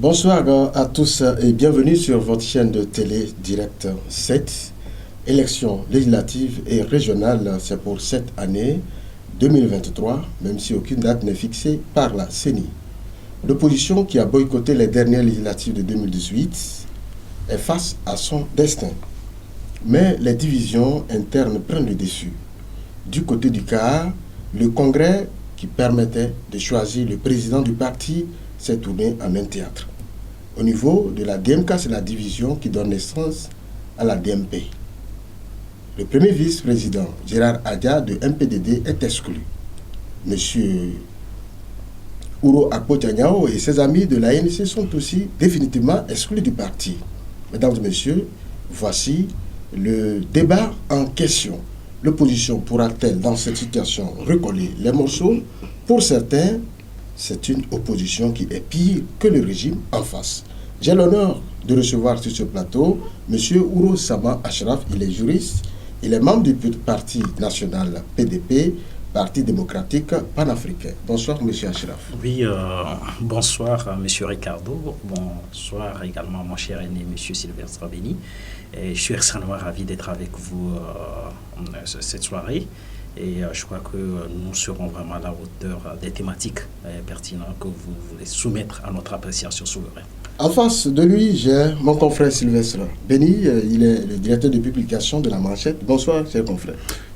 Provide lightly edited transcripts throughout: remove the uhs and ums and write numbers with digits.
Bonsoir à tous et bienvenue sur votre chaîne de télé Direct 7. Élections législatives et régionales, c'est pour cette année 2023, même si aucune date n'est fixée par la CENI. L'opposition qui a boycotté les dernières législatives de 2018 est face à son destin. Mais les divisions internes prennent le dessus. Du côté du CAR, le congrès qui permettait de choisir le président du parti s'est tourné en un théâtre. Au niveau de la DMK, c'est la division qui donne naissance à la DMP. Le premier vice-président, Gérard Adia de MPDD, est exclu. Monsieur Ouro Akpo-Tianiao et ses amis de l'ANC sont aussi définitivement exclus du parti. Mesdames et messieurs, voici le débat en question. L'opposition pourra-t-elle, dans cette situation, recoller les morceaux? Pour certains, c'est une opposition qui est pire que le régime en face. J'ai l'honneur de recevoir sur ce plateau M. Ouro Sama Ashraf. Il est juriste, il est membre du parti national PDP, Parti démocratique panafricain. Bonsoir M. Ashraf. Oui, bonsoir M. Ricardo, bonsoir également mon cher aîné M. Sylvestre Béni. Et je suis extrêmement ravi d'être avec vous cette soirée. Et je crois que nous serons vraiment à la hauteur des thématiques pertinentes que vous voulez soumettre à notre appréciation souveraine. En face de lui, j'ai mon confrère Sylvestre Béni. Il est le directeur de publication de La Manchette. Bonsoir, cher confrère.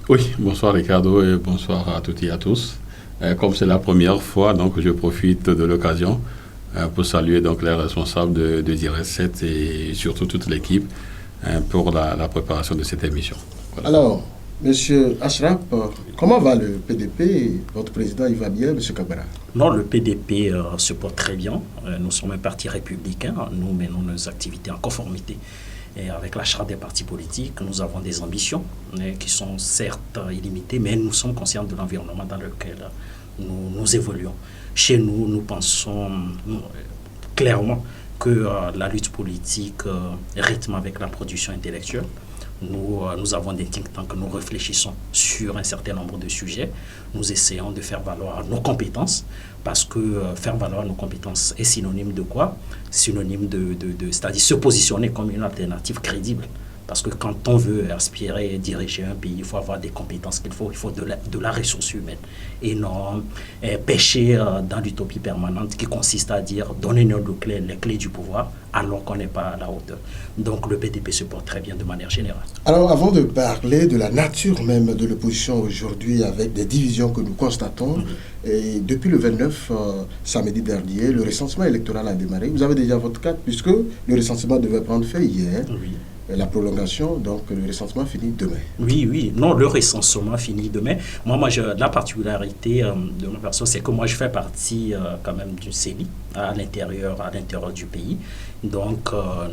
Oui, bonsoir Ricardo et bonsoir à toutes et à tous. Comme c'est la première fois, donc je profite de l'occasion pour saluer donc les responsables de Direct 7 et surtout toute l'équipe pour la préparation de cette émission. Voilà. Alors, Monsieur Ashraf, comment va le PDP? Votre président, il va bien, Monsieur Kabara? Non, le PDP se porte très bien. Nous sommes un parti républicain. Nous menons nos activités en conformité et avec la charte des partis politiques. Nous avons des ambitions qui sont certes illimitées, mais nous sommes conscients de l'environnement dans lequel nous évoluons. Chez nous, nous pensons clairement que la lutte politique rythme avec la production intellectuelle. Nous avons des think tanks, nous réfléchissons sur un certain nombre de sujets. Nous essayons de faire valoir nos compétences, parce que faire valoir nos compétences est synonyme de quoi? Synonyme c'est-à-dire se positionner comme une alternative crédible. Parce que quand on veut aspirer et diriger un pays, il faut avoir des compétences il faut de la ressource humaine. Et non pêcher dans l'utopie permanente qui consiste à dire donnez-nous les clés du pouvoir alors qu'on n'est pas à la hauteur. Donc le PDP se porte très bien de manière générale. Alors avant de parler de la nature même de l'opposition aujourd'hui avec des divisions que nous constatons, et depuis le 29 samedi dernier, le recensement électoral a démarré. Vous avez déjà votre carte puisque le recensement devait prendre fin hier. Oui. La prolongation, donc le recensement finit demain. Oui, non, le recensement finit demain. Moi la particularité de ma personne, c'est que moi, je fais partie quand même du CENI à l'intérieur du pays. Donc,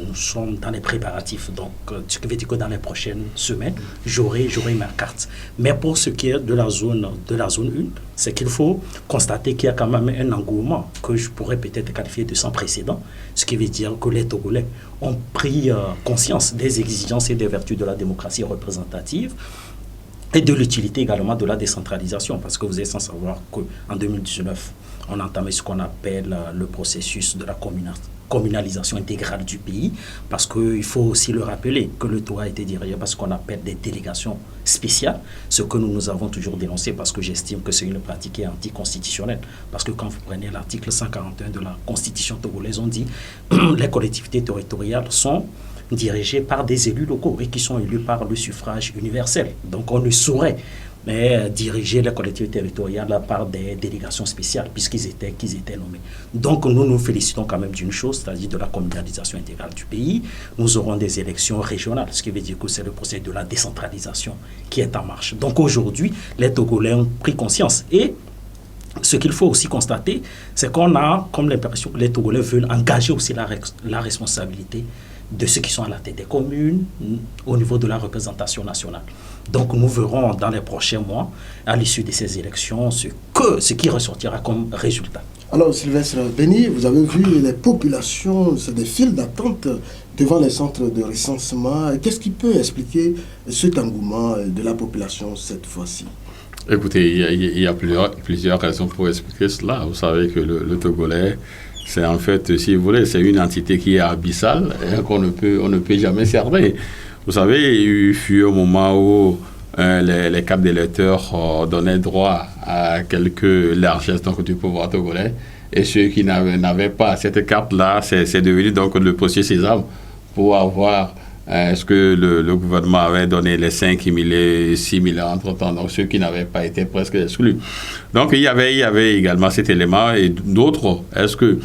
nous sommes dans les préparatifs. Donc, ce qui veut dire que dans les prochaines semaines, j'aurai ma carte. Mais pour ce qui est de la zone 1, c'est qu'il faut constater qu'il y a quand même un engouement que je pourrais peut-être qualifier de sans précédent. Ce qui veut dire que les Togolais ont pris conscience des exigences et des vertus de la démocratie représentative et de l'utilité également de la décentralisation. Parce que vous êtes sans savoir qu'en 2019, on a entamé ce qu'on appelle le processus de la communalisation intégrale du pays, parce qu'il faut aussi le rappeler que le tout a été dirigé par ce qu'on appelle des délégations spéciales, ce que nous avons toujours dénoncé, parce que j'estime que c'est une pratique qui est anticonstitutionnelle. Parce que quand vous prenez l'article 141 de la Constitution togolaise, on dit les collectivités territoriales sont dirigées par des élus locaux et qui sont élus par le suffrage universel. Donc on ne saurait diriger les collectivités territoriales par des délégations spéciales puisqu'ils étaient nommés. Donc nous nous félicitons quand même d'une chose, c'est-à-dire de la communalisation intégrale du pays. Nous aurons des élections régionales, ce qui veut dire que c'est le procès de la décentralisation qui est en marche. Donc aujourd'hui, les Togolais ont pris conscience et ce qu'il faut aussi constater, c'est qu'on a comme l'impression que les Togolais veulent engager aussi la responsabilité de ceux qui sont à la tête des communes au niveau de la représentation nationale. Donc nous verrons dans les prochains mois, à l'issue de ces élections, ce qui ressortira comme résultat. Alors Sylvestre Béni, vous avez vu les populations, c'est des files d'attente devant les centres de recensement. Qu'est-ce qui peut expliquer cet engouement de la population cette fois-ci? Écoutez, il y a plusieurs raisons pour expliquer cela. Vous savez que le Togolais C'est en fait, si vous voulez, c'est une entité qui est abyssale et on ne peut jamais cerner. Vous savez, il fut un moment où les cartes d'électeurs donnaient droit à quelques largesses donc, du pouvoir togolais. Et ceux qui n'avaient pas cette carte-là, c'est devenu donc le procès Sésame pour avoir ce que le gouvernement avait donné, les 5 000 et 6 000 entre-temps. Donc, ceux qui n'avaient pas été presque exclus. Donc, il y avait également cet élément. Et d'autres, est-ce que...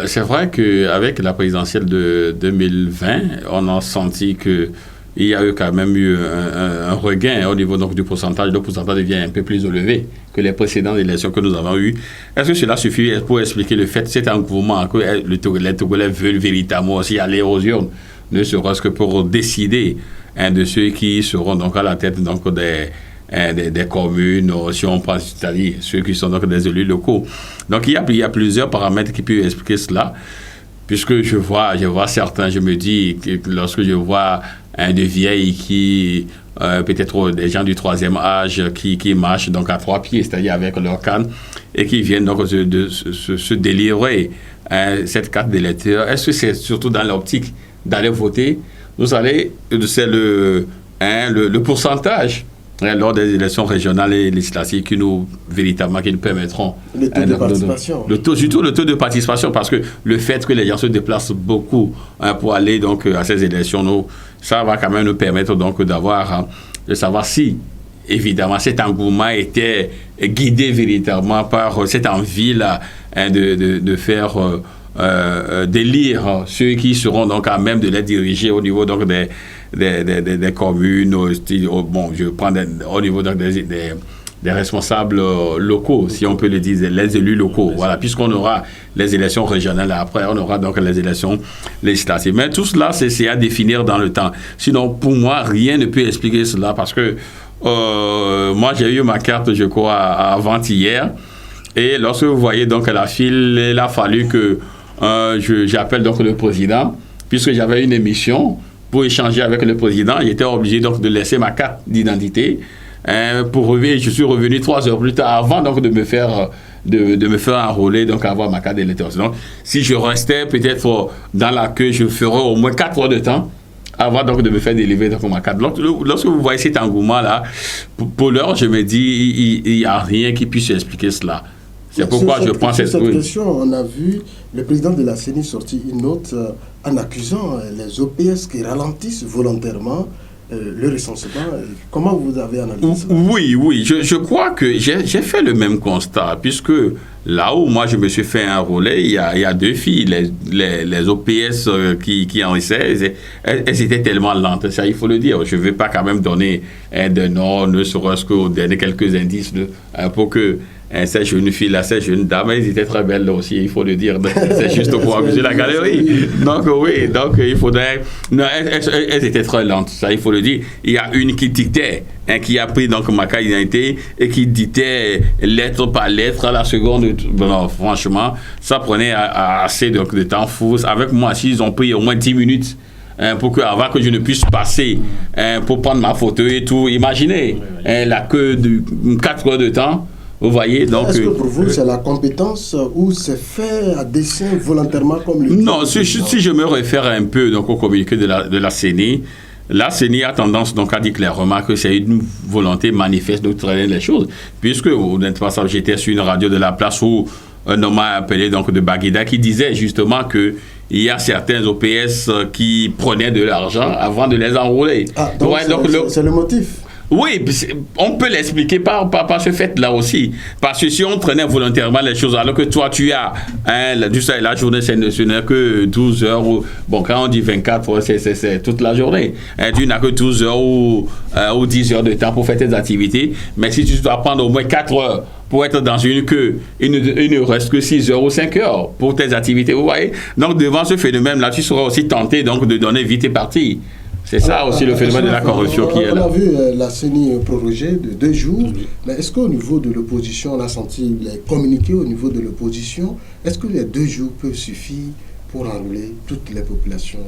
c'est vrai qu'avec la présidentielle de 2020, on a senti que il y a eu quand même eu un regain au niveau donc, du pourcentage. Le pourcentage devient un peu plus élevé que les précédentes élections que nous avons eues. Est-ce que cela suffit pour expliquer le fait, cet engouement que les Togolais veulent véritablement aussi aller aux urnes, ne serait-ce que pour décider de ceux qui seront donc à la tête donc, des communes, si on prend c'est-à-dire ceux qui sont donc des élus locaux. Donc il y a plusieurs paramètres qui peuvent expliquer cela. Puisque je vois certains, je me dis que lorsque je vois des vieilles qui, peut-être des gens du 3e âge qui marchent donc à 3 pieds, c'est-à-dire avec leur canne, et qui viennent donc se délivrer cette carte d'électeur, est-ce que c'est surtout dans l'optique d'aller voter? C'est le pourcentage lors des élections régionales et législatives qui nous permettront le taux de participation. Surtout le taux de participation, parce que le fait que les gens se déplacent beaucoup pour aller donc à ces élections, ça va quand même nous permettre donc de savoir si évidemment cet engouement était guidé véritablement par cette envie-là de faire d'élire ceux qui seront donc à même de les diriger au niveau donc des communes, bon, je prends au niveau donc des responsables locaux, si on peut le dire, les élus locaux, voilà, puisqu'on aura les élections régionales, après on aura donc les élections législatives. Mais tout cela, c'est à définir dans le temps. Sinon, pour moi, rien ne peut expliquer cela, parce que moi, j'ai eu ma carte, je crois, avant-hier, et lorsque vous voyez donc la file, il a fallu que j'appelle donc le président, puisque j'avais une émission pour échanger avec le président, j'étais obligé donc de laisser ma carte d'identité pour revenir. Je suis revenu 3 heures plus tard avant donc de me faire enrôler, donc avoir ma carte d'électeur. Donc, si je restais peut-être dans la queue, je ferais au moins 4 heures de temps avant donc de me faire délivrer donc ma carte. Lorsque vous voyez cet engouement-là, pour l'heure, je me dis, il n'y a rien qui puisse expliquer cela. C'est pourquoi je prends cette question. On a vu le président de la CENI sortir une note en accusant les OPS qui ralentissent volontairement le recensement. Comment vous avez analysé ça? Oui. Je crois que j'ai fait le même constat, puisque là où moi je me suis fait enrôler, il y a 2 filles, les OPS qui en essaient, elles étaient tellement lentes, ça il faut le dire. Je ne vais pas quand même donner de nom, ne serait-ce que donner quelques indices pour que ces jeunes filles-là, ces jeunes dames, elles étaient très belles là aussi, il faut le dire. C'est juste pour amuser la galerie. Donc oui, il faudrait... Non, elles étaient très lentes, ça il faut le dire. Il y a une qui dictait, qui a pris donc ma carte d'identité et qui dictait lettre par lettre à la seconde. Bon, franchement, ça prenait assez donc, de temps fou. Avec moi, s'ils ont pris au moins 10 minutes avant que je ne puisse passer pour prendre ma photo et tout, imaginez, la queue de 4 heures de temps. Vous voyez, donc... Est-ce que pour vous, c'est la compétence ou c'est fait à dessein volontairement comme le... Non, si je me réfère un peu donc, au communiqué de la CENI, la CENI a tendance donc à dire clairement que c'est une volonté manifeste de traiter les choses, puisque, honnêtement, j'étais sur une radio de la place où un homme m'a appelé donc, de Baguida qui disait justement que il y a certains OPS qui prenaient de l'argent avant de les enrôler. Ah, donc c'est le motif. Oui, on peut l'expliquer par ce fait-là aussi. Parce que si on prenait volontairement les choses, alors que toi, tu as, la journée, ce n'est que 12 heures. Bon, quand on dit 24 heures, c'est toute la journée. Tu n'as que 12 heures ou 10 heures de temps pour faire tes activités. Mais si tu dois prendre au moins 4 heures pour être dans une queue, il ne reste que 6 heures ou 5 heures pour tes activités. Vous voyez? Donc, devant ce phénomène-là, tu seras aussi tenté donc, de donner vite et parti. C'est ça aussi le phénomène de la corruption qui est là. On a vu la CENI prorogée de 2 jours, mais est-ce qu'au niveau de l'opposition, on a senti les communiqués au niveau de l'opposition, est-ce que les 2 jours peuvent suffire pour enrôler toutes les populations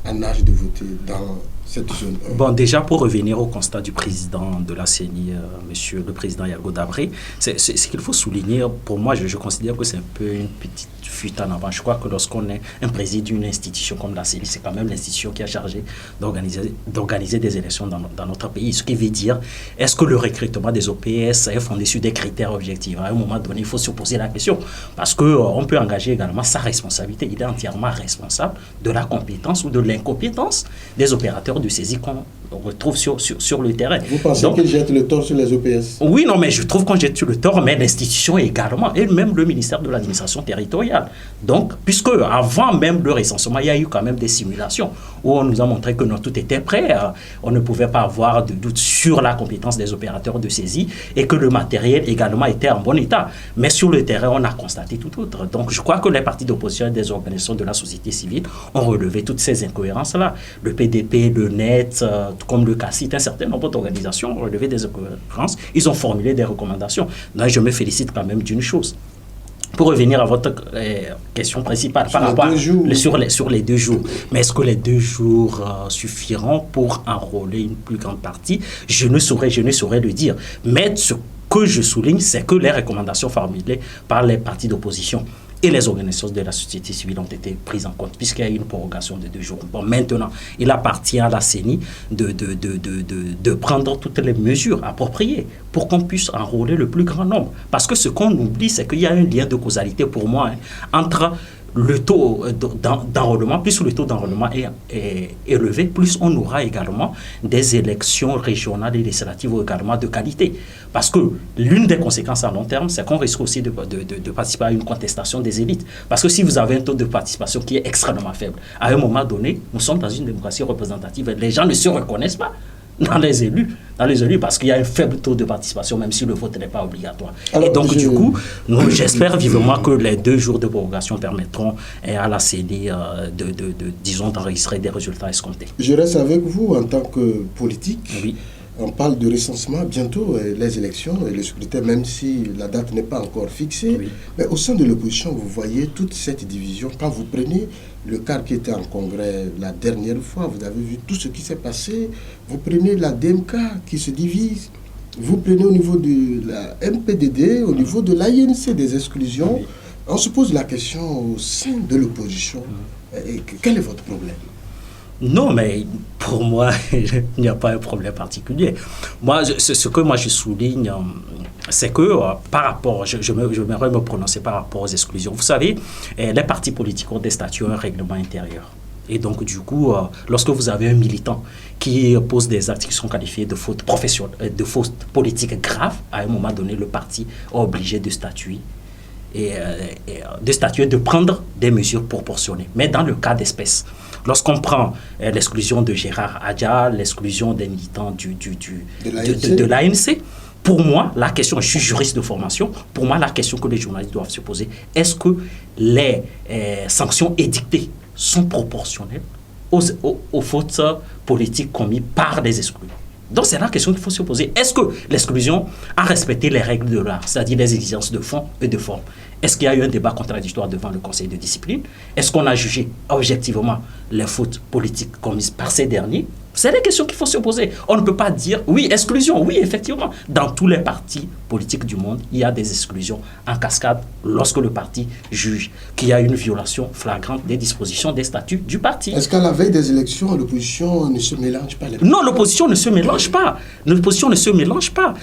en âge de voter dans cette zone 1? Bon, déjà, pour revenir au constat du président de la CENI, monsieur le président Yago Dabré, ce qu'il faut souligner, pour moi, je considère que c'est un peu une petite fuite en avant. Je crois que lorsqu'on est un président d'une institution comme la CENI, c'est quand même l'institution qui est chargée d'organiser des élections dans notre pays. Ce qui veut dire, est-ce que le recrutement des OPS est fondé sur des critères objectifs? À un moment donné, il faut se poser la question. Parce qu'on peut engager également sa responsabilité. Il est entièrement responsable de la compétence ou de l'incompétence des opérateurs de saisie qu'on retrouve sur le terrain. Vous pensez qu'il jette le tort sur les OPS? Oui, non, mais je trouve qu'on jette sur le tort, mais l'institution également, et même le ministère de l'administration territoriale. Donc, puisque avant même le recensement, il y a eu quand même des simulations où on nous a montré que non, tout était prêt, on ne pouvait pas avoir de doute sur la compétence des opérateurs de saisie et que le matériel également était en bon état. Mais sur le terrain, on a constaté tout autre. Donc, je crois que les partis d'opposition et des organisations de la société civile ont relevé toutes ces incohérences-là. Le PDP, le NET, tout comme le CACIT, un certain nombre d'organisations ont relevé des incohérences. Ils ont formulé des recommandations. Donc, je me félicite quand même d'une chose. Pour revenir à votre question principale par rapport sur les 2 jours, mais est-ce que les 2 jours suffiront pour enrôler une plus grande partie? Je ne saurais le dire. Mais ce que je souligne, c'est que les recommandations formulées par les partis d'opposition et les organisations de la société civile ont été prises en compte, puisqu'il y a eu une prorogation de 2 jours. Bon, maintenant, il appartient à la CENI de prendre toutes les mesures appropriées pour qu'on puisse enrôler le plus grand nombre. Parce que ce qu'on oublie, c'est qu'il y a un lien de causalité pour moi entre le taux d'enrôlement, plus le taux d'enrôlement est élevé, plus on aura également des élections régionales et législatives également de qualité. Parce que l'une des conséquences à long terme, c'est qu'on risque aussi de participer à une contestation des élites. Parce que si vous avez un taux de participation qui est extrêmement faible, à un moment donné, nous sommes dans une démocratie représentative, les gens ne se reconnaissent pas dans les élus parce qu'il y a un faible taux de participation, même si le vote n'est pas obligatoire. Alors, et donc, du coup, j'espère vivement que les 2 jours de prorogation permettront à la CENI disons, d'enregistrer des résultats escomptés. Je reste avec vous en tant que politique. Oui. On parle de recensement, bientôt les élections et le scrutin, même si la date n'est pas encore fixée. Oui. Mais au sein de l'opposition, vous voyez toute cette division. Quand vous prenez le cas qui était en congrès la dernière fois, vous avez vu tout ce qui s'est passé. Vous prenez la DMK qui se divise. Vous prenez au niveau de la MPDD, au niveau de l'ANC des exclusions. Oui. On se pose la question au sein de l'opposition. Quel est votre problème? Non, mais pour moi, il n'y a pas un problème particulier. Moi, ce que je souligne, c'est que par rapport, j'aimerais me prononcer par rapport aux exclusions. Vous savez, les partis politiques ont des statuts, un règlement intérieur. Et donc, du coup, lorsque vous avez un militant qui pose des actes qui sont qualifiés de fautes professionnelles, de fautes politiques graves, à un moment donné, le parti est obligé de statuer. De prendre des mesures proportionnées. Mais dans le cas d'espèce, lorsqu'on prend l'exclusion de Gérard Adja, l'exclusion des militants de l'ANC, pour moi, la question, je suis juriste de formation, pour moi, la question que les journalistes doivent se poser, est-ce que les sanctions édictées sont proportionnelles aux fautes politiques commises par les exclus? Donc, c'est la question qu'il faut se poser. Est-ce que l'exclusion a respecté les règles de l'art, c'est-à-dire les exigences de fond et de forme? Est-ce qu'il y a eu un débat contradictoire devant le Conseil de discipline? Est-ce qu'on a jugé objectivement les fautes politiques commises par ces derniers? C'est des questions qu'il faut se poser. On ne peut pas dire, oui, exclusion, oui, effectivement. Dans tous les partis politiques du monde, il y a des exclusions en cascade lorsque le parti juge qu'il y a une violation flagrante des dispositions des statuts du parti. Est-ce qu'à la veille des élections, l'opposition ne se mélange pas? Non, l'opposition ne se mélange pas. L'opposition ne se mélange pas.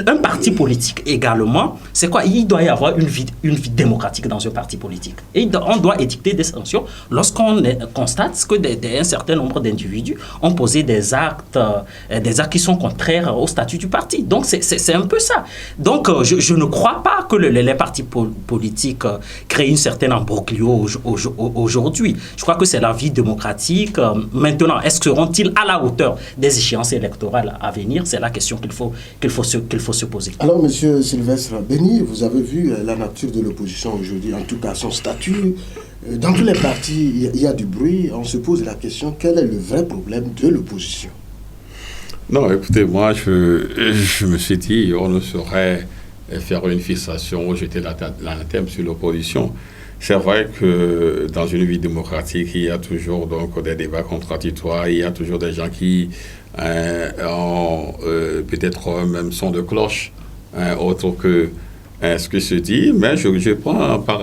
Un parti politique également, c'est quoi? Il doit y avoir une vie démocratique dans un parti politique. Et on doit édicter des sanctions lorsqu'on constate que un certain nombre d'individus ont posé des actes qui sont contraires au statut du parti. Donc, c'est un peu ça. Donc, je ne crois pas que les partis politiques créent une certaine embroglio aujourd'hui. Je crois que c'est la vie démocratique. Maintenant, seront-ils à la hauteur des échéances électorales à venir? C'est la question qu'il faut se poser. Alors, M. Sylvestre Béni, vous avez vu la nature de l'opposition aujourd'hui, en tout cas son statut. Dans tous les partis, il y a du bruit. On se pose la question, quel est le vrai problème de l'opposition? Non, écoutez, moi, je me suis dit, on ne saurait faire une fixation ou jeter l'anathème sur l'opposition. c'est vrai que dans une vie démocratique, il y a toujours donc des débats contradictoires, il y a toujours des gens qui ont peut-être même son de cloche, autre que ce que se dit, mais je prends par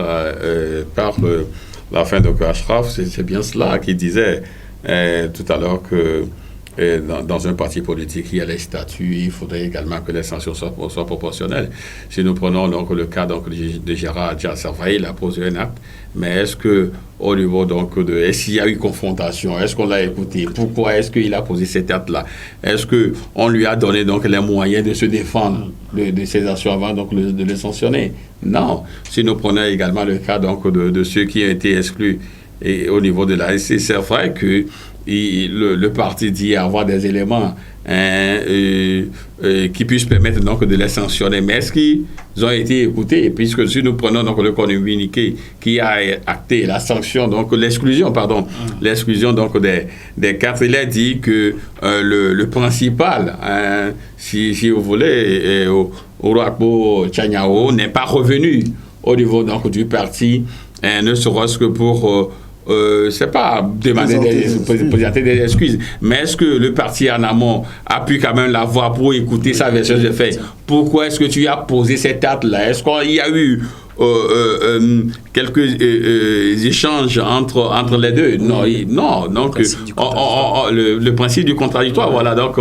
la fin de Ashraf, c'est bien cela qu'il disait tout à l'heure que dans un parti politique, il y a les statuts, il faudrait également que les sanctions soient proportionnelles. Si nous prenons donc le cas donc, de Gérard Djassarfaï, il a posé un acte, mais est-ce que au niveau donc est-ce qu'il y a eu confrontation, est-ce qu'on l'a écouté, pourquoi est-ce qu'il a posé cet acte-là, est-ce que on lui a donné donc les moyens de se défendre de ses actions avant donc de le sanctionner? Non. Si nous prenons également le cas donc de ceux qui ont été exclus et au niveau de la SC, c'est vrai que le parti dit avoir des éléments qui puissent permettre donc de les sanctionner. Mais est-ce qu'ils ont été écoutés? Puisque si nous prenons donc le communiqué qui a acté la sanction, donc l'exclusion donc des 4, il a dit que le principal, si vous voulez, Orakpo Tchanyao n'est pas revenu au niveau donc du parti, ne serait-ce que pour c'est pas présenter des excuses, mais est-ce que le parti en amont a pu quand même l'avoir pour écouter sa version de fait? Pourquoi est-ce que tu as posé cet acte-là? Est-ce qu'il y a eu quelques échanges entre les deux? Non. Donc, le principe du contradictoire, voilà. Donc,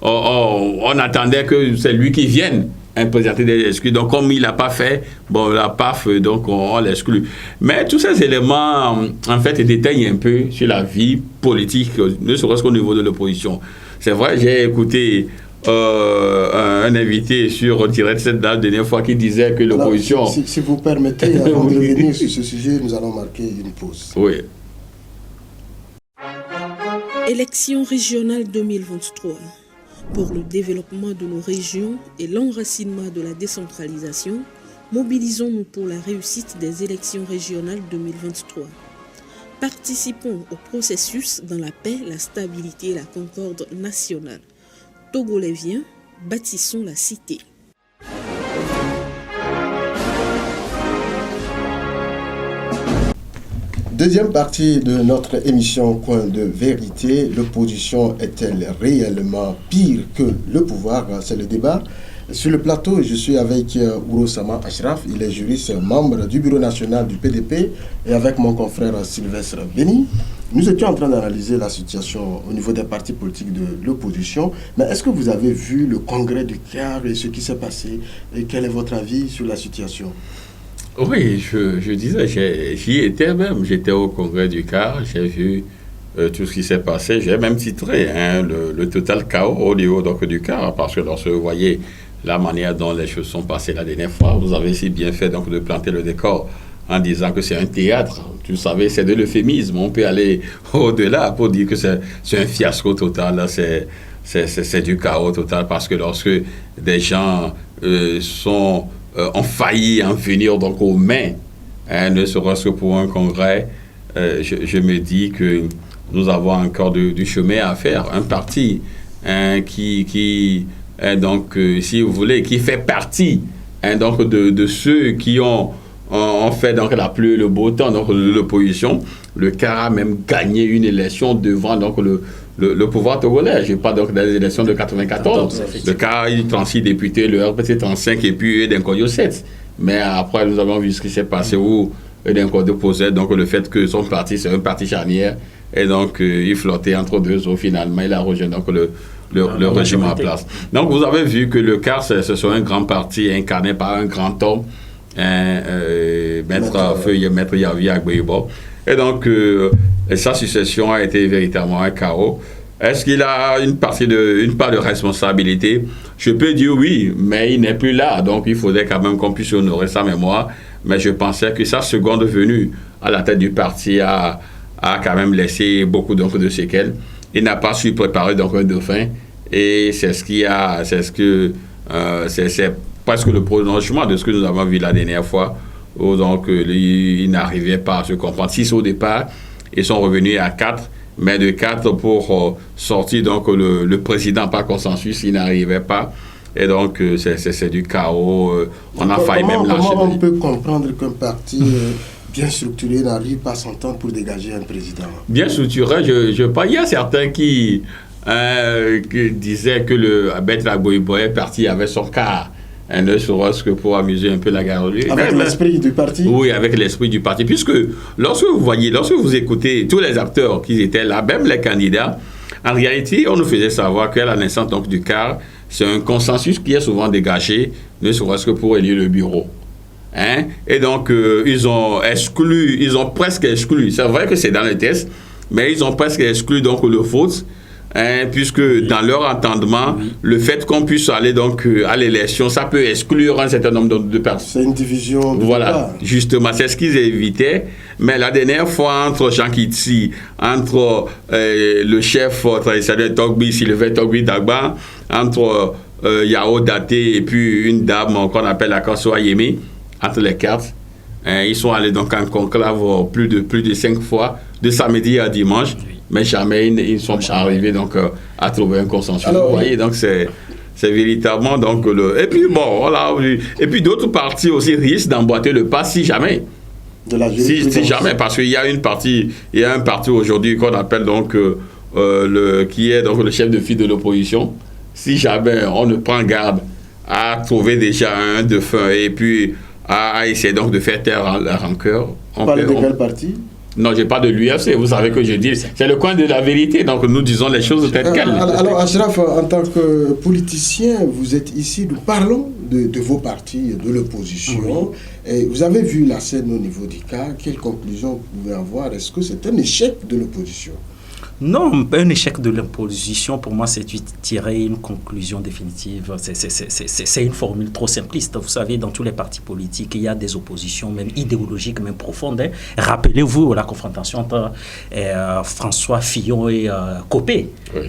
on attendait que c'est lui qui vienne présenter des excuses. Donc, comme il n'a pas fait, la PAF, donc on l'exclut. Mais tous ces éléments, en fait, déteignent un peu sur la vie politique, ne serait-ce qu'au niveau de l'opposition. C'est vrai, j'ai écouté un invité sur Direct 7 la dernière fois qui disait que l'opposition... Alors, si vous permettez, avant de revenir sur ce sujet, nous allons marquer une pause. Oui. Élections régionales 2023. Pour le développement de nos régions et l'enracinement de la décentralisation, mobilisons-nous pour la réussite des élections régionales 2023. Participons au processus dans la paix, la stabilité et la concorde nationale. Togolais vient, bâtissons la cité. Deuxième partie de notre émission Coin de vérité. L'opposition est-elle réellement pire que le pouvoir? C'est le débat. Sur le plateau, je suis avec Ourosama Ashraf. Il est juriste, membre du bureau national du PDP, et avec mon confrère Sylvestre Béni. Nous étions en train d'analyser la situation au niveau des partis politiques de l'opposition. Mais est-ce que vous avez vu le congrès du CAR et ce qui s'est passé? Et quel est votre avis sur la situation? Oui, je disais, j'y étais même. J'étais au congrès du CAR, j'ai vu tout ce qui s'est passé. J'ai même titré le total chaos au niveau donc, du CAR, parce que lorsque vous voyez la manière dont les choses sont passées la dernière fois, vous avez si bien fait donc, de planter le décor en disant que c'est un théâtre. Tu savez, c'est de l'euphémisme. On peut aller au-delà pour dire que c'est un fiasco total. Là, c'est du chaos total, parce que lorsque des gens ont failli en venir donc aux mains, ne serait-ce que pour un congrès, je me dis que nous avons encore du chemin à faire. Un parti qui donc, si vous voulez, qui fait partie donc de ceux qui ont fait donc la pluie et le beau temps, donc l'opposition. Le CAR a même gagné une élection devant donc le pouvoir togolais. Je parle donc des élections de 94. Le CAR a eu 36 députés, le RPC 35 et puis Edenkoyo 7. Mais après, nous avons vu ce qui s'est passé où Edenkoyo posait donc le fait que son parti, c'est un parti charnière. Et donc, il flottait entre deux eaux. Finalement, il a rejoint donc le régime en place. Donc, vous avez vu que le CAR, ce sont un grand parti incarné par un grand homme, Maître Yavi Agbeibo. Et donc, sa succession a été véritablement un chaos. Est-ce qu'il a une part de responsabilité? Je peux dire oui, mais il n'est plus là. Donc, il faudrait quand même qu'on puisse honorer sa mémoire. Mais je pensais que sa seconde venue à la tête du parti a quand même laissé beaucoup donc, de séquelles. Il n'a pas su préparer donc, un dauphin. Et c'est presque le prolongement de ce que nous avons vu la dernière fois, où donc ils n'arrivaient pas à se comprendre. 6 au départ, ils sont revenus à 4, mais de 4 pour sortir donc le président par consensus, ils n'arrivaient pas. Et donc c'est du chaos. On a failli même lâcher. Comment on peut comprendre qu'un parti bien structurés n'arrivent pas à s'entendre pour dégager un président? Bien structuré, il y a certains qui disaient que le Maître Agboibo est parti avec son quart, ne serait-ce que pour amuser un peu la galerie. Avec l'esprit du parti? Oui, avec l'esprit du parti. Puisque lorsque vous écoutez tous les acteurs qui étaient là, même les candidats, en réalité, on nous faisait savoir qu'à la naissance donc, du quart, c'est un consensus qui est souvent dégagé, ne serait-ce que pour élire le bureau. Hein? Et donc, ils ont presque exclu, c'est vrai que c'est dans le test, mais ils ont presque exclu donc le vote, hein, puisque dans leur entendement, le fait qu'on puisse aller donc à l'élection, ça peut exclure un certain nombre de personnes. C'est une division. Voilà, justement, c'est ce qu'ils évitaient. Mais la dernière fois, entre Jean Kitsi, entre le chef traditionnel Togbi, Sylvain Togbi Dagba, entre Yao Daté et puis une dame qu'on appelle Akaso Ayemi, entre les quatre, ils sont allés donc en conclave plus de 5 fois, de samedi à dimanche, mais jamais ils sont arrivés donc à trouver un consensus. Alors, vous voyez, donc c'est véritablement donc le. Et puis bon, voilà, et puis d'autres partis aussi risquent d'emboîter le pas si jamais. Si jamais, parce qu'il y a un parti aujourd'hui qu'on appelle donc qui est donc le chef de file de l'opposition. Si jamais on ne prend garde à trouver déjà un défunt et puis à essayer donc de faire taire la rancœur. Vous parlez de quel parti? Non, je parle de l'UFC, vous savez que je dis, c'est le coin de la vérité, donc nous disons les choses telles quelles. Alors Achraf, en tant que politicien, vous êtes ici, nous parlons de vos partis, de l'opposition. Et vous avez vu la scène au niveau du cas, quelles conclusions vous pouvez avoir? Est-ce que c'est un échec de l'opposition? Non, un échec de l'opposition, pour moi, c'est tirer une conclusion définitive. C'est une formule trop simpliste. Vous savez, dans tous les partis politiques, il y a des oppositions, même idéologiques, même profondes. Hein. Rappelez-vous la confrontation entre François Fillon et Copé. Oui.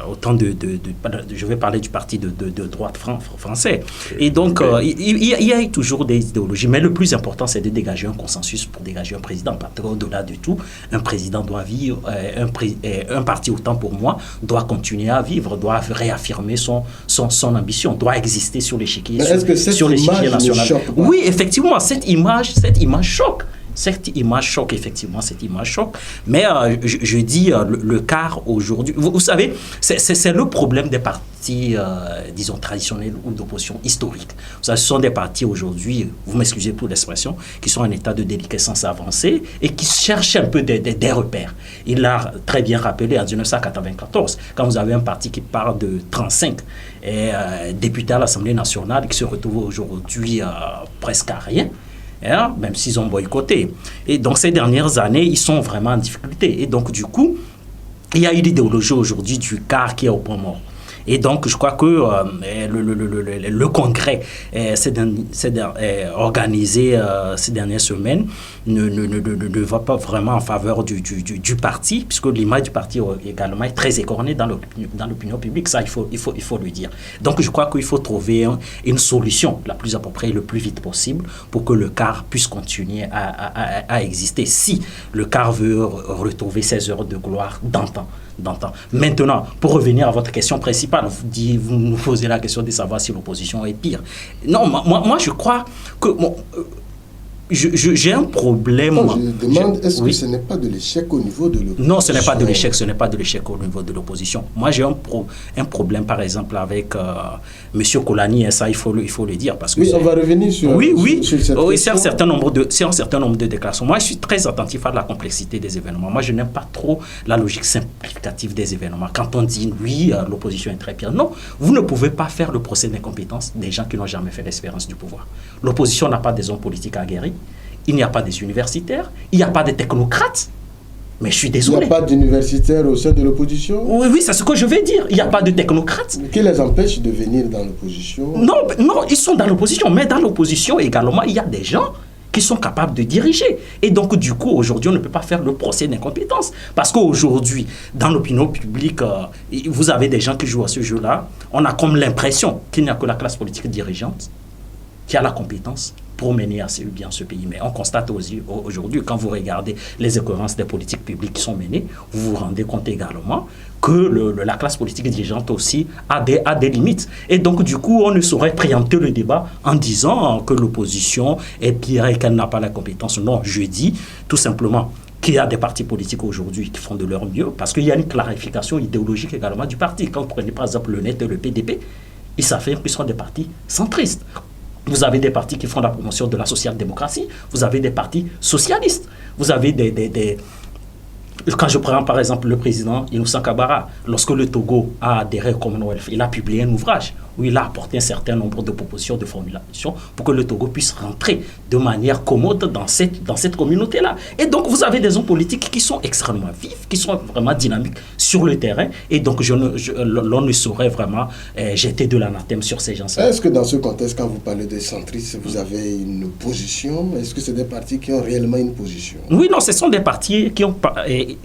Au temps je vais parler du parti de droite français. Et donc, il y a toujours des idéologies. Mais le plus important, c'est de dégager un consensus pour dégager un président. Parce qu'au-delà de tout, un président doit vivre, un parti, autant pour moi, doit continuer à vivre, doit réaffirmer son ambition, doit exister sur l'échiquier national. Oui, effectivement, cette image choque. Cette image choque, effectivement, Mais je dis le quart aujourd'hui. Vous savez, c'est le problème des partis, disons, traditionnels ou d'opposition historique. Ce sont des partis aujourd'hui, vous m'excusez pour l'expression, qui sont en état de déliquescence avancée et qui cherchent un peu des repères. Il l'a très bien rappelé en 1994, quand vous avez un parti qui part de 35 députés à l'Assemblée nationale et qui se retrouve aujourd'hui presque à rien. Même s'ils ont boycotté. Et donc, ces dernières années, ils sont vraiment en difficulté. Et donc, du coup, il y a eu l'idéologie aujourd'hui du quart qui est au point mort. Et donc, je crois que le congrès organisé ces dernières semaines ne va pas vraiment en faveur du parti, puisque l'image du parti également est très écornée dans l'opinion publique. Ça, il faut le dire. Donc, je crois qu'il faut trouver une solution la plus appropriée, le plus vite possible, pour que le quart puisse continuer à exister. Si le quart veut retrouver ses heures de gloire d'antan. Maintenant, pour revenir à votre question principale, vous nous posez la question de savoir si l'opposition est pire. Non, moi je crois que j'ai un problème. Non, je demande, est-ce que ce n'est pas de l'échec au niveau de l'opposition? Non, ce n'est pas de l'échec au niveau de l'opposition. Moi, j'ai un problème, par exemple, avec M. Kolani, et ça, il faut le dire. Parce que on va revenir sur c'est un certain nombre de déclarations. Moi, je suis très attentif à la complexité des événements. Moi, je n'aime pas trop la logique simplificative des événements. Quand on dit, oui, l'opposition est très pire. Non, vous ne pouvez pas faire le procès d'incompétence des gens qui n'ont jamais fait l'expérience du pouvoir. L'opposition n'a pas des hommes politiques aguerris. Il n'y a pas des universitaires, il n'y a pas de technocrates. Mais je suis désolé. Il n'y a pas d'universitaires au sein de l'opposition? Oui, c'est ce que je vais dire. Il n'y a pas de technocrates. Qui les empêche de venir dans l'opposition? Non, ils sont dans l'opposition. Mais dans l'opposition également, il y a des gens qui sont capables de diriger. Et donc, du coup, aujourd'hui, on ne peut pas faire le procès d'incompétence. Parce qu'aujourd'hui, dans l'opinion publique, vous avez des gens qui jouent à ce jeu-là. On a comme l'impression qu'il n'y a que la classe politique dirigeante qui a la compétence pour mener assez bien ce pays. Mais on constate aussi aujourd'hui, quand vous regardez les occurrences des politiques publiques qui sont menées, vous vous rendez compte également que la classe politique dirigeante aussi a des limites. Et donc, du coup, on ne saurait préempter le débat en disant que l'opposition est pire et qu'elle n'a pas la compétence. Non, je dis tout simplement qu'il y a des partis politiques aujourd'hui qui font de leur mieux parce qu'il y a une clarification idéologique également du parti. Quand vous prenez par exemple le NET et le PDP, ils s'affirment qu'ils sont des partis centristes. Vous avez des partis qui font la promotion de la social-démocratie. Vous avez des partis socialistes. Vous avez Quand je prends par exemple le président Innocent Kabara, lorsque le Togo a adhéré au Commonwealth, il a publié un ouvrage où il a apporté un certain nombre de propositions, de formulations pour que le Togo puisse rentrer de manière commode dans cette communauté-là. Et donc vous avez des hommes politiques qui sont extrêmement vifs, qui sont vraiment dynamiques sur le terrain. Et donc l'on ne saurait vraiment jeter de l'anathème sur ces gens-là. Est-ce que dans ce contexte, quand vous parlez des centristes, vous avez une position? Est-ce que c'est des partis qui ont réellement une position? Oui, non, ce sont des partis qui ont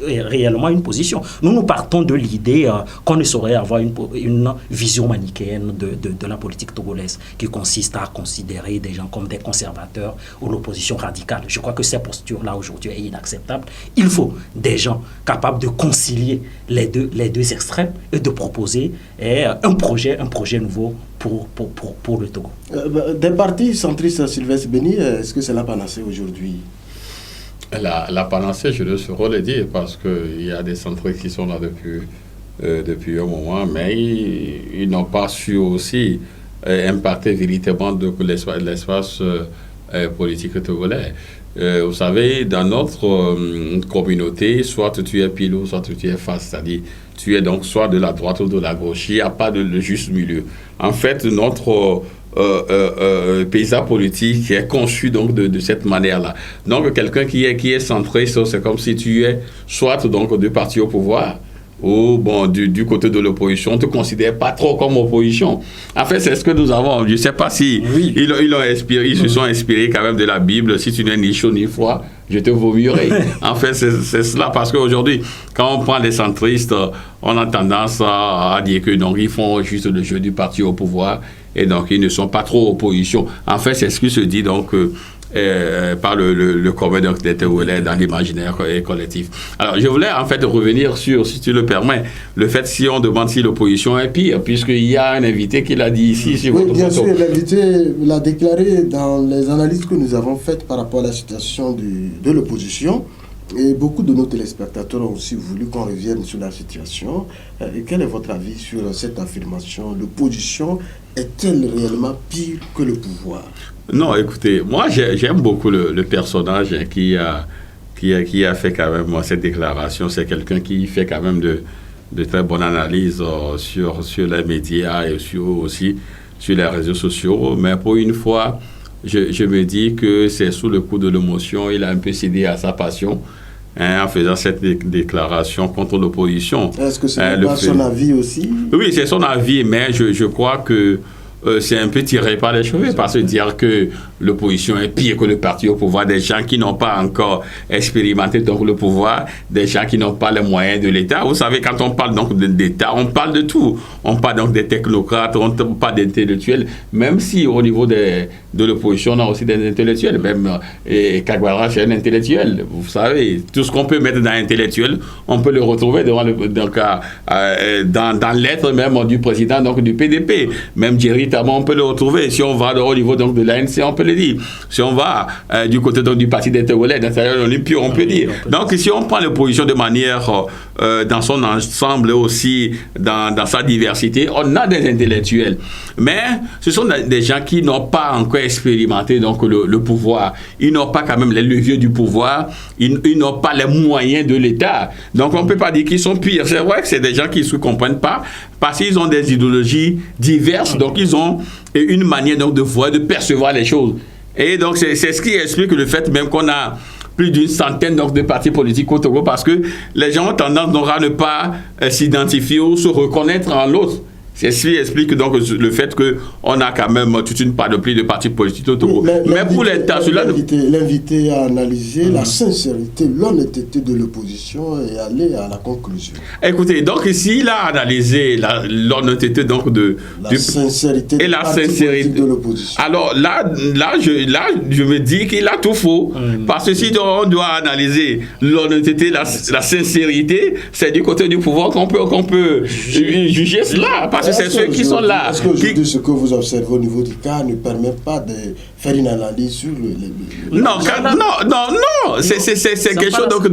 réellement une position. Nous partons de l'idée qu'on ne saurait avoir une vision manichéenne de la politique togolaise qui consiste à considérer des gens comme des conservateurs ou l'opposition radicale. Je crois que cette posture-là aujourd'hui est inacceptable. Il faut des gens capables de concilier les deux extrêmes et de proposer un projet nouveau pour le Togo. Des partis centristes, Sylvestre Béni, est-ce que c'est la panacée aujourd'hui? La panacée, je ne saurais le dire parce qu'il y a des centristes qui sont là depuis un moment, mais ils n'ont pas su aussi impacter véritablement l'espace politique togolais. Vous savez, dans notre communauté, soit tu es pile soit tu es face, c'est-à-dire tu es donc soit de la droite ou de la gauche, il n'y a pas de juste milieu. En fait, notre paysage politique est conçu donc de cette manière-là. Donc quelqu'un qui est centré, c'est comme si tu es soit donc deux partis au pouvoir, ou bon, du côté de l'opposition, on ne te considère pas trop comme opposition. En fait, c'est ce que nous avons. Je ne sais pas si ils se sont inspirés quand même de la Bible. Si tu n'es ni chaud ni froid, je te vomierai. En fait, c'est cela, parce qu'aujourd'hui, quand on prend les centristes, on a tendance à dire que donc ils font juste le jeu du parti au pouvoir et donc ils ne sont pas trop opposition. En fait, c'est ce qui se dit donc par le commun des Togolais dans l'imaginaire collectif. Alors, je voulais en fait revenir sur, si tu le permets, le fait si on demande si l'opposition est pire, puisqu'il y a un invité qui l'a dit ici. Sur oui, bien sûr, l'invité l'a déclaré dans les analyses que nous avons faites par rapport à la situation de l'opposition. Et beaucoup de nos téléspectateurs ont aussi voulu qu'on revienne sur la situation. Et quel est votre avis sur cette affirmation? L'opposition est-elle réellement pire que le pouvoir? Non, écoutez, moi j'aime beaucoup le personnage qui a fait quand même cette déclaration. C'est quelqu'un qui fait quand même de très bonnes analyses sur les médias et aussi sur les réseaux sociaux. Mais pour une fois, je me dis que c'est sous le coup de l'émotion, il a un peu cédé à sa passion en faisant cette déclaration contre l'opposition. Est-ce que c'est son avis aussi? Oui, c'est son avis, mais je crois que c'est un peu tiré par les cheveux, parce que dire que l'opposition est pire que le parti au pouvoir, des gens qui n'ont pas encore expérimenté donc le pouvoir, des gens qui n'ont pas les moyens de l'État. Vous savez, quand on parle donc d'État, on parle de tout. On parle donc des technocrates, on parle d'intellectuels, même si au niveau de l'opposition, on a aussi des intellectuels. Même Kagwara, c'est un intellectuel. Vous savez, tout ce qu'on peut mettre dans l'intellectuel, on peut le retrouver dans l'être même du président donc, du PDP. Même Jerry on peut le retrouver. Si on va au niveau donc, de l'ANC, on peut le dire. Si on va du côté donc, du parti des Togolais, d'intérieur olympique, on peut dire. Donc, si on prend l'opposition de manière dans son ensemble aussi, dans sa diversité, on a des intellectuels. Mais ce sont des gens qui n'ont pas encore expérimenté donc, le pouvoir. Ils n'ont pas quand même les leviers du pouvoir. Ils n'ont pas les moyens de l'État. Donc, on ne peut pas dire qu'ils sont pires. C'est vrai que c'est des gens qui ne se comprennent pas parce qu'ils ont des idéologies diverses. Donc, ils ont une manière donc, de voir, de percevoir les choses. Et donc, c'est ce qui explique le fait même qu'on a plus d'une centaine donc, de partis politiques au Togo, parce que les gens ont tendance donc, à ne pas s'identifier ou se reconnaître en l'autre. Ceci explique donc le fait qu'on a quand même toute une panoplie de partis politiques au Togo. Mais pour les tas, l'invité a analysé la sincérité, l'honnêteté de l'opposition et aller à la conclusion. Écoutez, donc ici, il a analysé l'honnêteté donc de la sincérité et la sincérité de l'opposition. Alors là, je me dis qu'il a tout faux. Parce que si on doit analyser l'honnêteté, la sincérité, c'est du côté du pouvoir qu'on peut juger cela. Parce que c'est ceux qui sont là. Est-ce qu'aujourd'hui, ce que vous observez au niveau du cas ne permet pas de faire une analyse sur non, c'est quelque chose donc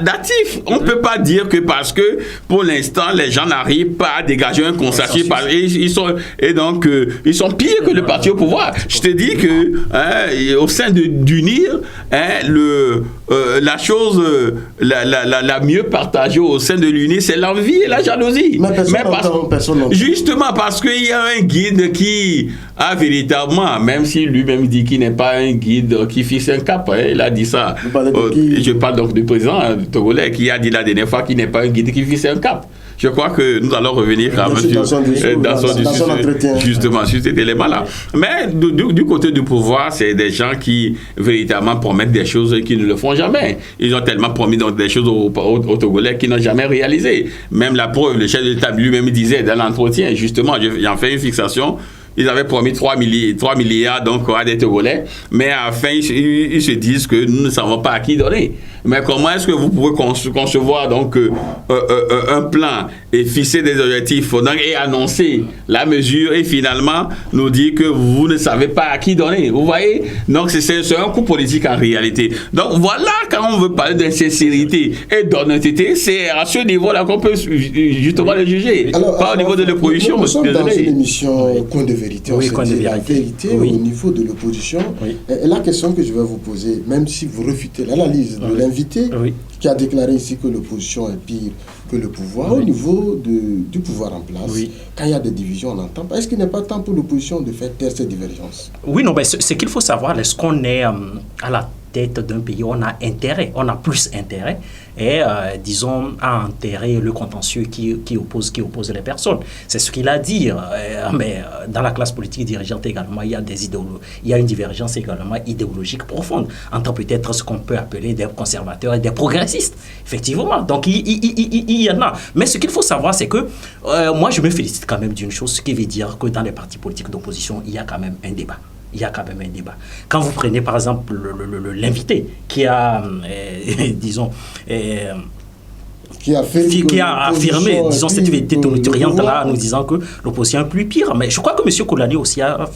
d'actif. On ne peut pas dire que parce que pour l'instant, les gens n'arrivent pas à dégager un consensus. Ils sont pires que le parti au pouvoir. Je te dis que au sein d'unir, la chose la mieux partagée au sein de l'unir, c'est l'envie et la jalousie. Justement parce qu'il y a un guide qui a véritablement, même si lui-même dit qu'il n'est pas un guide qui fixe un cap, il a dit ça. Je parle donc du président togolais qui a dit la dernière fois qu'il n'est pas un guide qui fixe un cap. Je crois que nous allons revenir quand même dans son entretien, justement sur cet élément-là. Mais du côté du pouvoir, c'est des gens qui véritablement promettent des choses qui ne le font jamais. Ils ont tellement promis donc des choses aux Togolais qu'ils n'ont jamais réalisé. Même la preuve, le chef de l'État lui-même disait dans l'entretien, justement, j'en fais une fixation. Ils avaient promis 3 milliards donc, à des Togolais, mais à la fin, ils se disent que nous ne savons pas à qui donner. Mais comment est-ce que vous pouvez concevoir donc, un plan et fixer des objectifs donc, et annoncer la mesure et finalement nous dire que vous ne savez pas à qui donner? Vous voyez? Donc c'est un coup politique en réalité. Donc voilà, quand on veut parler d'insincérité et d'honnêteté, c'est à ce niveau-là qu'on peut justement le juger. Pas au niveau de l'opposition. Nous sommes dans une émission Coin de vérité. Oui, on se dit la vérité au niveau de l'opposition. Oui. Et la question que je vais vous poser, même si vous refutez l'analyse de l'invité qui a déclaré ici que l'opposition est pire que le pouvoir, au niveau du pouvoir en place, quand il y a des divisions, on n'entend pas. Est-ce qu'il n'est pas temps pour l'opposition de faire taire ces divergences? Oui, non, mais ce qu'il faut savoir, est-ce qu'on est à la tête d'un pays, on a plus intérêt, et disons, à enterrer le contentieux qui oppose les personnes. C'est ce qu'il a dit. Mais dans la classe politique dirigeante également, il y a une divergence également idéologique profonde entre peut-être ce qu'on peut appeler des conservateurs et des progressistes. Effectivement. Donc, il y en a. Mais ce qu'il faut savoir, c'est que moi, je me félicite quand même d'une chose, ce qui veut dire que dans les partis politiques d'opposition, il y a quand même un débat. Quand vous prenez par exemple l'invité qui a, disons, qui a affirmé, disons, cette vérité tonitruante-là, en nous disant que l'opposition est plus pire. Mais je crois que M. Kolani aussi a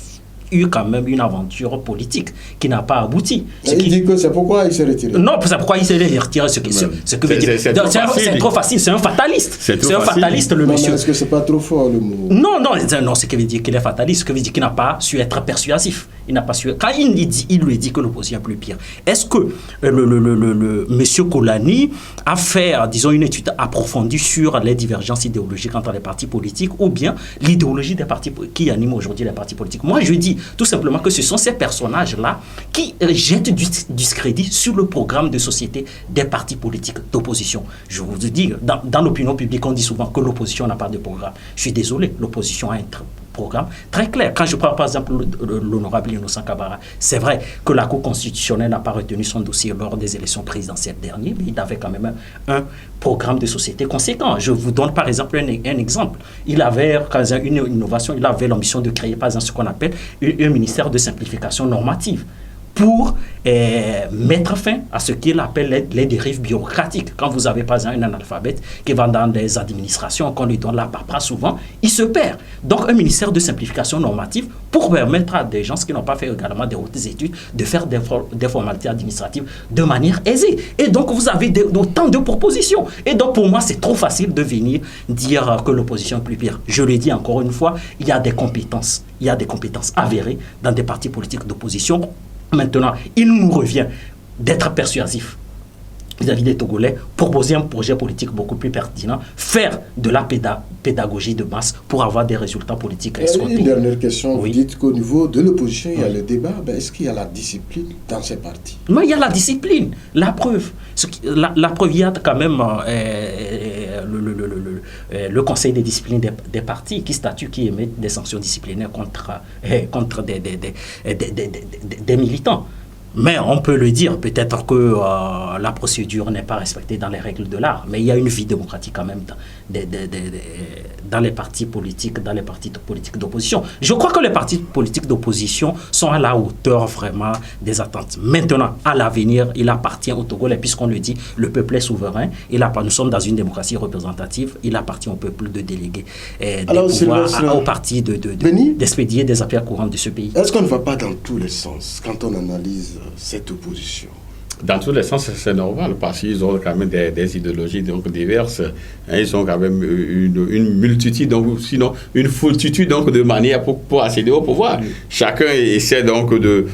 eu quand même une aventure politique qui n'a pas abouti. Il dit que c'est pourquoi il s'est retiré. Non, c'est pourquoi il s'est retiré. Ce que veut dire. C'est trop facile, c'est un fataliste. C'est un fataliste, le monsieur. Est-ce que c'est pas trop fort le mot? Non, ce qui veut dire qu'il est fataliste, ce qui veut dire qu'il n'a pas su être persuasif. Quand il lui dit que l'opposition est plus pire, est-ce que le monsieur Kolani a fait, disons, une étude approfondie sur les divergences idéologiques entre les partis politiques ou bien l'idéologie des partis qui anime aujourd'hui les partis politiques? Moi, je dis tout simplement que ce sont ces personnages-là qui jettent du discrédit sur le programme de société des partis politiques d'opposition. Je vous dis, dans l'opinion publique, on dit souvent que l'opposition n'a pas de programme. Je suis désolé, l'opposition a un programme très clair. Quand je prends par exemple l'honorable Innocent Kabara, c'est vrai que la Cour constitutionnelle n'a pas retenu son dossier lors des élections présidentielles dernières, mais il avait quand même un programme de société conséquent. Je vous donne par exemple un exemple. Il avait une innovation, il avait l'ambition de créer par exemple ce qu'on appelle un ministère de simplification normative pour mettre fin à ce qu'il appelle les dérives bureaucratiques. Quand vous avez par exemple un analphabète qui va dans des administrations, qu'on lui donne la paperasse souvent, il se perd. Donc un ministère de simplification normative pour permettre à des gens qui n'ont pas fait également des hautes études de faire des formalités administratives de manière aisée. Et donc vous avez autant de propositions. Et donc pour moi c'est trop facile de venir dire que l'opposition est plus pire. Je le dis encore une fois, il y a des compétences avérées dans des partis politiques d'opposition. Maintenant, il nous revient d'être persuasif vis-à-vis des Togolais, proposer un projet politique beaucoup plus pertinent, faire de la pédagogie de masse pour avoir des résultats politiques escomptés. Une dernière question, vous dites qu'au niveau de l'opposition, il y a le débat, est-ce qu'il y a la discipline dans ces partis? Non, il y a la discipline, la preuve. Il y a quand même le conseil de discipline des partis qui statue, qui émet des sanctions disciplinaires contre des militants. Mais on peut le dire, peut-être que la procédure n'est pas respectée dans les règles de l'art, mais il y a une vie démocratique quand même dans les partis politiques, d'opposition. Je crois que les partis politiques d'opposition sont à la hauteur vraiment des attentes. Maintenant, à l'avenir, il appartient aux Togolais, puisqu'on le dit, le peuple est souverain, nous sommes dans une démocratie représentative, il appartient au peuple de déléguer aux partis d'expédier des affaires courantes de ce pays. Est-ce qu'on ne va pas dans tous les sens quand on analyse cette opposition? Dans tous les sens, c'est normal, parce qu'ils ont quand même des idéologies donc diverses. Hein, ils ont quand même une multitude, donc, sinon une foultitude donc, de manières pour accéder au pouvoir. Chacun essaie donc de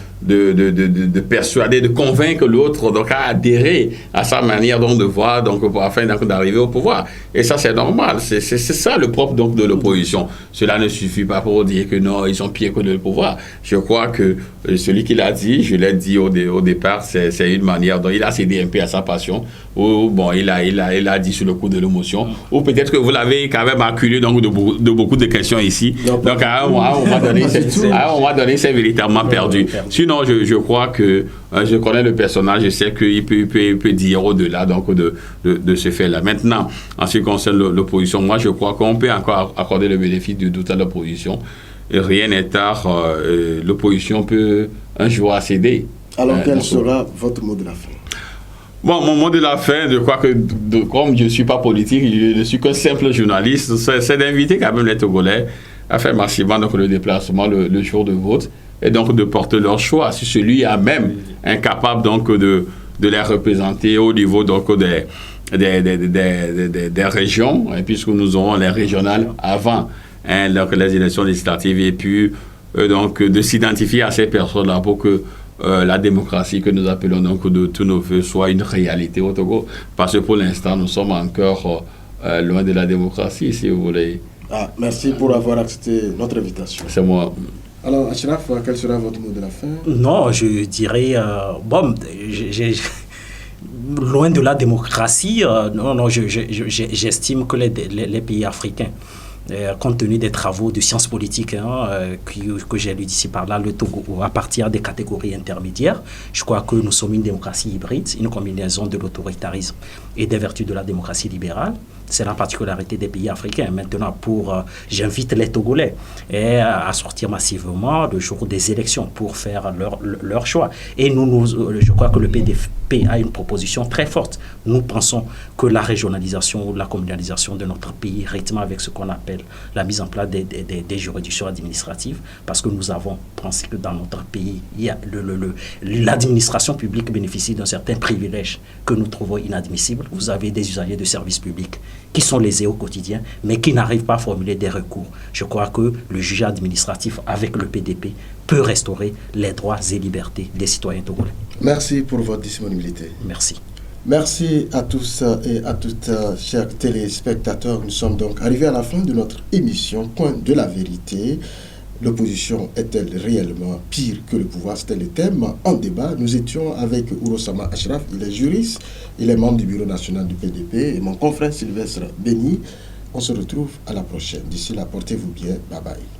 persuader, de convaincre l'autre donc, à adhérer à sa manière donc, de voir donc, afin donc, d'arriver au pouvoir. Et ça, c'est normal. C'est ça le propre donc, de l'opposition. Cela ne suffit pas pour dire que non, ils sont pires que le pouvoir. Je crois que celui qui l'a dit, je l'ai dit au départ, c'est une manière dont il a cédé un peu à sa passion, ou bon, il a dit sur le coup de l'émotion, ou peut-être que vous l'avez quand même acculé donc, de beaucoup de questions ici. Donc à un moment donné, c'est véritablement perdu. Sinon, je crois que je connais le personnage, je sais qu'il peut dire au-delà donc, de ce fait-là. Maintenant, en ce qui concerne l'opposition, moi je crois qu'on peut encore accorder le bénéfice du doute à l'opposition. Rien n'est tard, l'opposition peut un jour accéder. Alors quel sera votre mot de la fin? Bon, mon mot de la fin, je crois que comme je ne suis pas politique, je ne suis qu'un simple journaliste, c'est d'inviter quand même les Togolais à faire massivement donc, le déplacement le jour de vote et donc de porter leur choix. Si celui est même incapable donc, de les représenter au niveau donc, des régions, et puisque nous aurons les régionales avant donc, les élections législatives, et puis donc, de s'identifier à ces personnes-là pour que la démocratie que nous appelons donc de tous nos voeux soit une réalité au Togo. Parce que pour l'instant, nous sommes encore loin de la démocratie, si vous voulez. Merci pour avoir accepté notre invitation. C'est moi. Alors, Achraf, quel sera votre mot de la fin? Non, je dirais, loin de la démocratie, j'estime que les pays africains, compte tenu des travaux de sciences politiques que j'ai lu d'ici par là, le Togo, à partir des catégories intermédiaires, je crois que nous sommes une démocratie hybride, une combinaison de l'autoritarisme et des vertus de la démocratie libérale. C'est la particularité des pays africains. Maintenant, j'invite les Togolais à sortir massivement le jour des élections pour faire leur choix. Et je crois que le PDP a une proposition très forte. Nous pensons que la régionalisation ou la communalisation de notre pays rythme avec ce qu'on appelle la mise en place des juridictions administratives, parce que nous avons pensé que dans notre pays, l'administration publique bénéficie d'un certain privilège que nous trouvons inadmissible. Vous avez des usagers de services publics qui sont lésés au quotidien, mais qui n'arrivent pas à formuler des recours. Je crois que le juge administratif avec le PDP peut restaurer les droits et libertés des citoyens togolais. Merci pour votre disponibilité. Merci. Merci à tous et à toutes, chers téléspectateurs. Nous sommes donc arrivés à la fin de notre émission Point de la vérité. L'opposition est-elle réellement pire que le pouvoir? C'était le thème en débat. Nous étions avec Ourosama Achraf, il est juriste, il est membre du bureau national du PDP, et mon confrère Sylvestre Béni. On se retrouve à la prochaine. D'ici là, portez-vous bien. Bye bye.